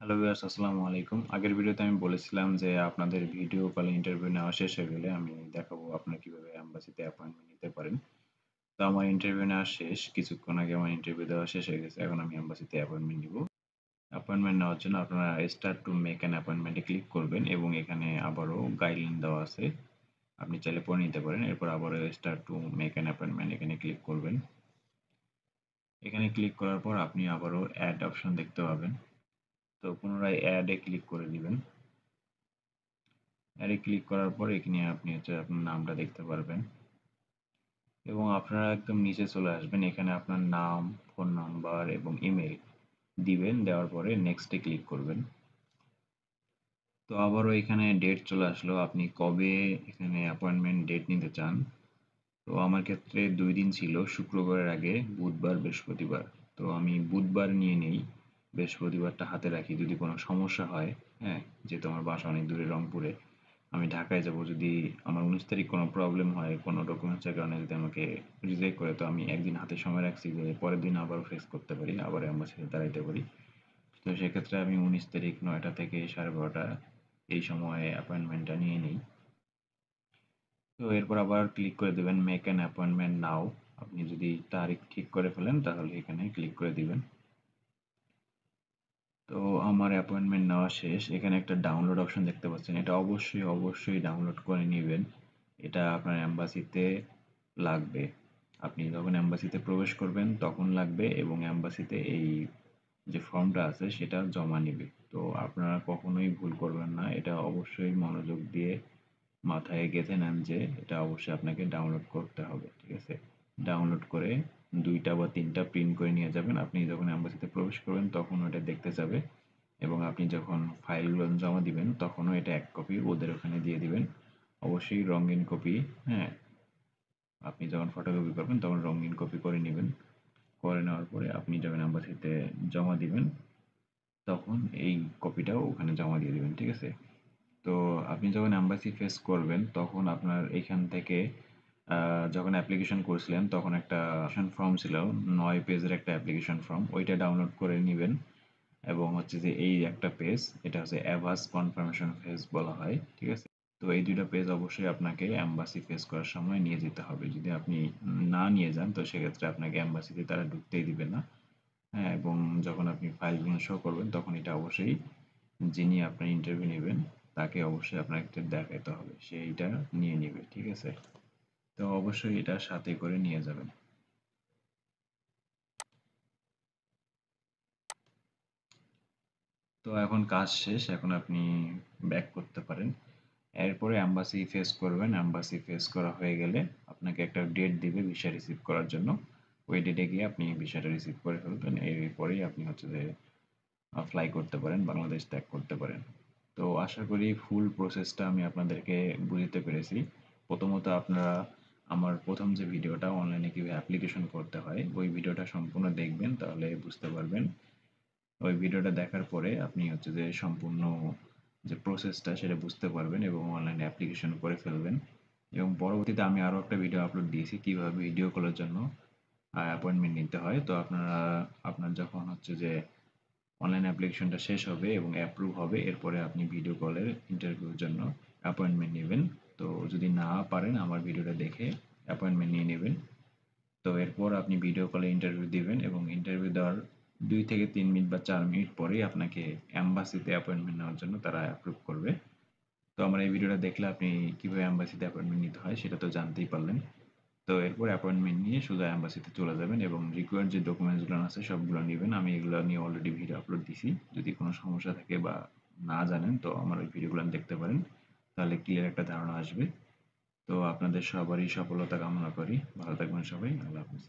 Hello viewers, আসসালামু আলাইকুম। আগের ভিডিওতে আমি বলেছিলাম যে আপনাদের ভিডিও কলে ইন্টারভিউ নেওয়া শেষ হয়ে গেলে আমি দেখাবো আপনারা কিভাবে এমবাসিতে অ্যাপয়েন্টমেন্ট নিতে পারেন। তো আমার ইন্টারভিউ নেওয়া শেষ। কিছুক্ষণ আগে আমার ইন্টারভিউ দেওয়া শেষ হয়ে গেছে। এখন আমি এমবাসিতে অ্যাপয়েন্টমেন্ট নিবো। অ্যাপয়েন্টমেন্ট নেওয়ার জন্য আপনারা স্টার্ট টু মেক অ্যান অ্যাপয়েন্টমেন্টে ক্লিক করবেন এবং এখানে আবারও গাইডলাইন দেওয়া আছে। আপনি চাইলে পড়ে নিতে পারেন। এরপর আবারও start to make an appointment এখানে ক্লিক করবেন। এখানে ক্লিক করার পর আপনি আবারও অ্যাড অপশন দেখতে পাবেন। তো পুনরায় অ্যাড এ ক্লিক করে দিবেন। অ্যাডে ক্লিক করার পর এখানে আপনি আপনার নামটা দেখতে পারবেন এবং আপনারা একদম নিচে চলে আসবেন। এখানে আপনার নাম, ফোন নাম্বার এবং ইমেল দিবেন। দেওয়ার পরে নেক্সট এ ক্লিক করবেন। তো আবারও এখানে ডেট চলে আসলো। আপনি কবে এখানে অ্যাপয়েন্টমেন্ট ডেট নিতে চান। তো আমার ক্ষেত্রে 2 দিন ছিল, শুক্রবারের আগে বুধবার, বৃহস্পতিবার। তো আমি বুধবার নিয়ে নেই। বৃহস্পতিবারটা হাতে রাখি যদি কোনো সমস্যা হয়। হ্যাঁ, যেহেতু আমার বাসা অনেক দূরে রংপুরে। আমি ঢাকায় যাব, যদি আমার 19 তারিখ কোনো প্রবলেম হয়, কোনো ডকুমেন্টসের কারণে যদি আমাকে রিজেক্ট করে, তো আমি একদিন হাতে সময় রাখছি যে পরের দিন আবার ফেস করতে পারি, আবার অ্যাম্বাসিতে দাঁড়াইতে পারি। তো সেক্ষেত্রে আমি 19 তারিখ 9টা থেকে 12:30 এই সময়ে অ্যাপয়েন্টমেন্টটা নিয়ে নিই। তো এরপর আবার ক্লিক করে দেবেন মেক অ্যান অ্যাপয়েন্টমেন্ট নাও। আপনি যদি তারিখ ঠিক করে ফেলেন তাহলে এখানে ক্লিক করে দিবেন। তো আমার অ্যাপয়েন্টমেন্ট নেওয়া শেষ। এখানে একটা ডাউনলোড অপশন দেখতে পাচ্ছেন। এটা অবশ্যই ডাউনলোড করে নিবেন। এটা আপনার অ্যাম্বাসিতে লাগবে। আপনি যখন অ্যাম্বাসিতে প্রবেশ করবেন তখন লাগবে এবং অ্যাম্বাসিতে এই যে ফর্মটা আছে সেটা জমা নিবে। তো আপনারা কখনোই ভুল করবেন না। এটা অবশ্যই মনোযোগ দিয়ে মাথায় গেঁথে নেন যে এটা অবশ্যই আপনাকে ডাউনলোড করতে হবে। ঠিক আছে? ডাউনলোড করে 2টা বা 3টা প্রিন্ট করে নিয়ে যাবেন। আপনি যখন অ্যাম্বাসিতে প্রবেশ করবেন তখন ওটা দেখতে যাবে এবং আপনি যখন ফাইলগুলো জমা দিবেন তখনও এটা 1 কপি ওদের ওখানে দিয়ে দিবেন। অবশ্যই রঙিন কপি, হ্যাঁ? আপনি যখন ফটোকপি করবেন তখন রঙিন কপি করে নিবেন। করে নেওয়ার পরে আপনি যখন অ্যাম্বাসিতে জমা দিবেন তখন এই কপিটাও ওখানে জমা দিয়ে দিবেন। ঠিক আছে? তো আপনি যখন এম্বাসি ফেস করবেন তখন আপনার এখান থেকে যখন অ্যাপ্লিকেশন করছিলেন তখন একটা অ্যাপ্লিকেশন ফর্ম ছিল, 9 পেজের একটা অ্যাপ্লিকেশন ফর্ম। ওইটা ডাউনলোড করে নিবেন এবং হচ্ছে যে এই একটা পেজ, এটা হচ্ছে অ্যাভাস কনফার্মেশন পেজ বলা হয়। ঠিক আছে? তো এই 2টা পেজ অবশ্যই আপনাকে এম্বাসি ফেস করার সময় নিয়ে যেতে হবে। যদি আপনি না নিয়ে যান তো সেক্ষেত্রে আপনাকে এম্বাসিতে তারা ঢুকতেই দিবে না। হ্যাঁ, এবং যখন আপনি ফাইলগুলো শো করবেন তখন এটা অবশ্যই যিনি আপনার ইন্টারভিউ নেবেন তাকে অবশ্যই আপনাকে দেখাতে হবে, সে এইটা নিয়ে নেবে। ঠিক আছে? তো অবশ্যই এটা সাথে করে নিয়ে যাবেন। তো এখন কাজ শেষ, এখন আপনি ব্যাক করতে পারেন। এরপরে অ্যাম্বাসি ফেস করবেন। অ্যাম্বাসি ফেস করা হয়ে গেলে আপনাকে একটা ডেট দিবে ভিসা রিসিভ করার জন্য। ওই ডেটে গিয়ে আপনি ভিসাটা রিসিভ করে ফেলবেন। এরপরেই আপনি হচ্ছে যে ফ্লাই করতে পারেন, বাংলাদেশ ত্যাগ করতে পারেন। তো আশা করি ফুল প্রসেসটা আমি আপনাদেরকে বুঝাতে পেরেছি। প্রথমত আপনারা আমার প্রথম যে ভিডিওটা অনলাইনে কিভাবে অ্যাপ্লিকেশন করতে হয় ওই ভিডিওটা সম্পূর্ণ দেখবেন, তাহলে বুঝতে পারবেন। ওই ভিডিওটা দেখার পরে আপনি হচ্ছে যে সম্পূর্ণ যে প্রসেসটা সেটা বুঝতে পারবেন এবং অনলাইনে অ্যাপ্লিকেশন করে ফেলবেন। এবং পরবর্তীতে আমি আরও একটা ভিডিও আপলোড দিয়েছি কিভাবে ভিডিও কলের জন্য অ্যাপয়েন্টমেন্ট নিতে হয়। তো আপনার যখন হচ্ছে যে অনলাইন অ্যাপ্লিকেশনটা শেষ হবে এবং অ্যাপ্রুভ হবে, এরপরে আপনি ভিডিও কলের ইন্টারভিউর জন্য অ্যাপয়েন্টমেন্ট নেবেন। তো যদি না পারেন আমার ভিডিওটা দেখে অ্যাপয়েন্টমেন্ট নিয়ে নেবেন। তো এরপর আপনি ভিডিও কলে ইন্টারভিউ দিবেন এবং ইন্টারভিউ দেওয়ার 2 থেকে 3 মিনিট বা 4 মিনিট পরেই আপনাকে অ্যাম্বাসিতে অ্যাপয়েন্টমেন্ট নেওয়ার জন্য তারা অ্যাপ্রুভ করবে। তো আমার এই ভিডিওটা দেখলে আপনি কিভাবে অ্যাম্বাসিতে অ্যাপয়েন্টমেন্ট নিতে হয় সেটা তো জানতেই পারলেন। তো এরপর অ্যাপয়েন্টমেন্ট নিয়ে সোজা অ্যাম্বাসিতে চলে যাবেন এবং রিকোয়ার্ড যে ডকুমেন্টসগুলো আছে সবগুলো নেবেন। আমি এগুলো নিয়ে অলরেডি ভিডিও আপলোড দিছি। যদি কোনো সমস্যা থাকে বা না জানেন তো আমার ওই ভিডিওগুলো দেখতে পারেন। তাহলে ক্লিয়ার একটা ধারণা আসবে। তো আপনাদের সবারই সফলতা কামনা করি। ভালো থাকবেন সবাই। আল্লাহ হাফেজ।